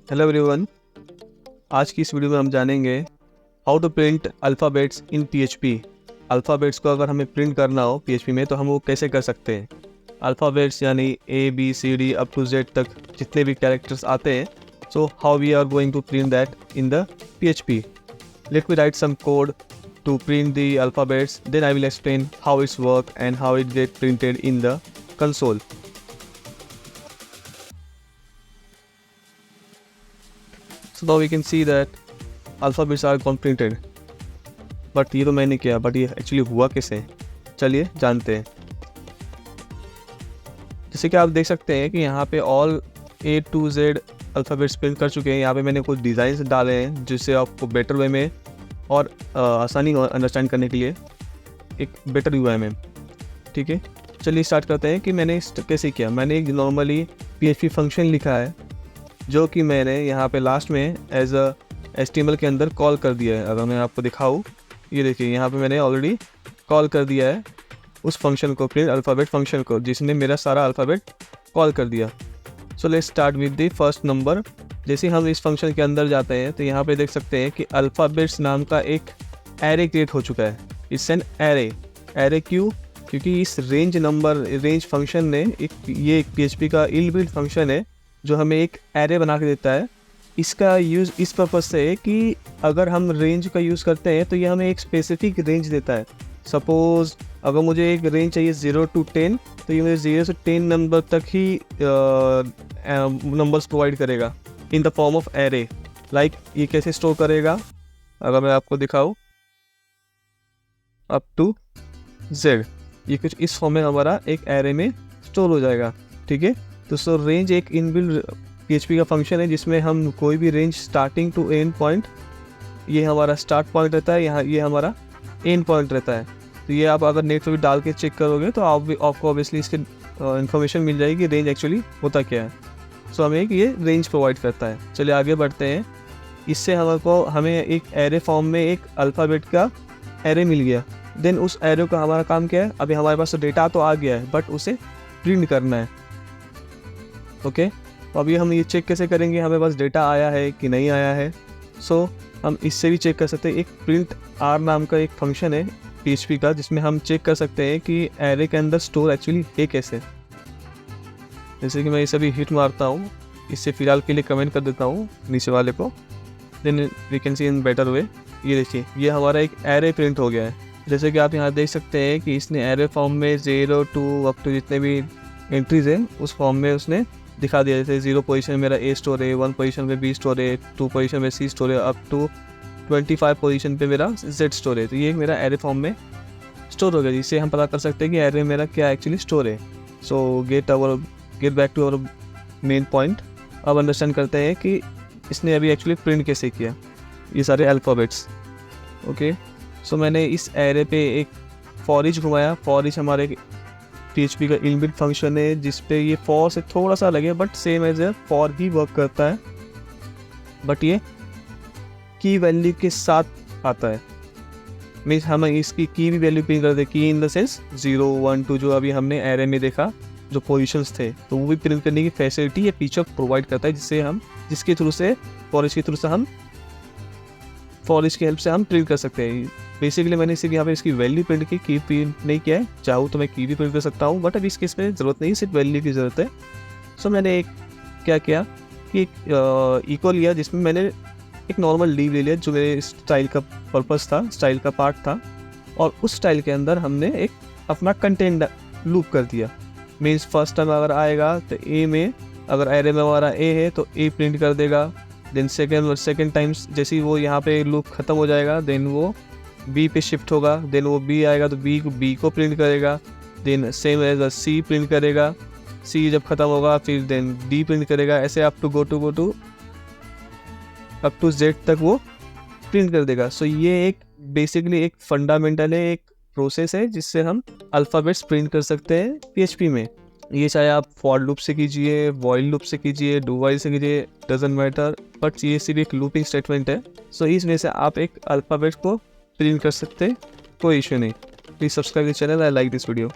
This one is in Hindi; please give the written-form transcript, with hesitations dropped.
Hello everyone. आज की इस वीडियो में हम जानेंगे how to print alphabets in PHP. Alphabets को अगर हमें प्रिंट करना हो पीएचपी में तो हम वो कैसे कर सकते हैं। अल्फ़ाबेट्स यानी A B C D up to Z तक जितने भी कैरेक्टर्स आते हैं, so how we are going to print that in the PHP. Let me write some code to print the alphabets, then I will explain how it's work and how it get printed in the console. So now we can see that alphabets are gone printed. But ये तो मैंने किया, but ये actually हुआ कैसे, चलिए जानते हैं। जैसे कि आप देख सकते हैं कि यहाँ पे all A to Z alphabets print कर चुके हैं। यहाँ पे मैंने कुछ डिज़ाइंस डाले हैं जिससे आपको बेटर वे में और आसानी अंडरस्टैंड करने के लिए एक बेटर UI में। ठीक है, चलिए स्टार्ट करते हैं कि मैंने कैसे किया। मैंने एक नॉर्मली PHP फंक्शन लिखा है जो कि मैंने यहाँ पे लास्ट में एज अ HTML के अंदर कॉल कर दिया है। अगर मैं आपको दिखाऊँ, ये देखिए यहाँ पे मैंने ऑलरेडी कॉल कर दिया है उस फंक्शन को, प्रिंट अल्फ़ाबेट फंक्शन को, जिसने मेरा सारा अल्फ़ाबेट कॉल कर दिया। So let's start with the first number. जैसे हम इस फंक्शन के अंदर जाते हैं तो यहाँ पे देख सकते हैं कि अल्फ़ाबेट्स नाम का एक एरे क्रिएट हो चुका है। इट्स एन एरे क्यों? क्योंकि इस रेंज फंक्शन ने ये एक PHP का इनबिल्ट फंक्शन है जो हमें एक एरे बना के देता है। इसका यूज़ इस पर्पज़ से है कि अगर हम रेंज का यूज़ करते हैं तो ये हमें एक स्पेसिफिक रेंज देता है। सपोज़ अगर मुझे एक रेंज चाहिए 0 to 10, तो ये मुझे 0 से 10 नंबर तक ही नंबर्स प्रोवाइड करेगा in the form of array. Like ये कैसे स्टोर करेगा, अगर मैं आपको दिखाऊँ, अप टू Z, ये कुछ इस फॉर्म में हमारा एक एरे में स्टोर हो जाएगा। ठीक है, तो सो रेंज एक इनबिल्ट PHP का फंक्शन है जिसमें हम कोई भी range starting to end point, ये हमारा स्टार्ट पॉइंट रहता है, यहाँ ये हमारा एंड पॉइंट रहता है। तो ये आप अगर नेट पर भी डाल के चेक करोगे तो आपको ऑब्वियसली इसके इन्फॉर्मेशन मिल जाएगी रेंज एक्चुअली होता क्या है। सो हमें एक ये रेंज प्रोवाइड करता है। चलिए आगे बढ़ते हैं। इससे हमें एक एरे फॉर्म में एक अल्फ़ाबेट का एरे मिल गया। देन उस एरे का हमारा काम क्या है, अभी हमारे पास तो डेटा तो आ गया है बट उसे प्रिंट करना है। ओके, तो अभी हम ये चेक कैसे करेंगे हमें पास डेटा आया है कि नहीं आया है। सो हम इससे भी चेक कर सकते हैं। एक प्रिंट आर नाम का एक फंक्शन है PHP का जिसमें हम चेक कर सकते हैं कि एरे के अंदर स्टोर एक्चुअली है कैसे। जैसे कि मैं इसे भी हिट मारता हूँ, इससे फ़िलहाल के लिए कमेंट कर देता हूँ नीचे वाले को, then we can see in better way. ये देखिए ये हमारा एक एरे प्रिंट हो गया है। जैसे कि आप यहाँ देख सकते हैं कि इसने एरे फॉर्म में 0 to अप टू जितने भी एंट्रीज़ हैं उस फॉर्म में उसने दिखा दिया। जैसे 0 पोजीशन में मेरा A स्टोर है, 1 पोजीशन में B स्टोर है, 2 पोजीशन में C स्टोर है, अप टू 25 पोजीशन पे मेरा Z स्टोर है। तो ये मेरा एरे फॉर्म में स्टोर हो गया, जिससे हम पता कर सकते हैं कि एरे मेरा क्या एक्चुअली स्टोर है। So get back to our main point. अब अंडरस्टैंड करते हैं कि इसने अभी एक्चुअली प्रिंट कैसे किया ये सारे अल्फ़ाबेट्स। ओके, सो मैंने इस एरे पे एक फॉर ईच घुमाया। फॉर ईच हमारे PHP का इनबिल्ट फंक्शन है जिस पे ये फॉर से थोड़ा सा अलग है but same as a for ही वर्क करता है, बट ये की वैल्यू के साथ आता है। मीन्स हम इसकी की भी वैल्यू प्रिंट करते हैं, की इन द सेंस 0 1 2 जो अभी हमने एरे में देखा जो पोजीशंस थे, तो वो भी प्रिंट करने की फैसिलिटी ये फीचर प्रोवाइड करता है जिसके थ्रू से फॉर ईच की हेल्प से हम प्रिंट कर सकते हैं। बेसिकली मैंने सिर्फ यहाँ पे इसकी वैल्यू प्रिंट की प्रिंट नहीं किया है। चाहूँ तो मैं की भी प्रिंट कर सकता हूँ बट अभी इस केस में ज़रूरत नहीं, सिर्फ वैल्यू की ज़रूरत है। सो मैंने क्या किया कि इको लिया जिसमें मैंने एक नॉर्मल लीव ले लिया जो मेरे स्टाइल का पर्पस था, स्टाइल का पार्ट था, और उस स्टाइल के अंदर हमने एक अपना कंटेंट लूप कर दिया। मीन्स फर्स्ट टाइम अगर आएगा तो ए में, अगर एरे में हमारा ए है तो ए प्रिंट कर देगा। देन सेकेंड टाइम्स जैसे ही वो यहाँ पे लूप ख़त्म हो जाएगा देन वो बी पे शिफ्ट होगा। देन वो बी आएगा तो बी को प्रिंट करेगा। देन सेम एज सी प्रिंट करेगा। सी जब ख़त्म होगा फिर देन डी प्रिंट करेगा। ऐसे अप टू Z तक वो प्रिंट कर देगा। सो ये एक बेसिकली एक फंडामेंटल है, एक प्रोसेस है जिससे हम अल्फ़ाबेट्स प्रिंट कर सकते हैं PHP में। ये चाहे आप फॉर लूप से कीजिए, वॉइल लूप से कीजिए, डू वाइल से कीजिए, डजंट मैटर, बट ये सिर्फ एक लूपिंग स्टेटमेंट है। सो इस वजह से आप एक अल्फ़ाबेट को प्रिंट कर सकते हैं, कोई इशू नहीं। Please subscribe the channel. I like this video.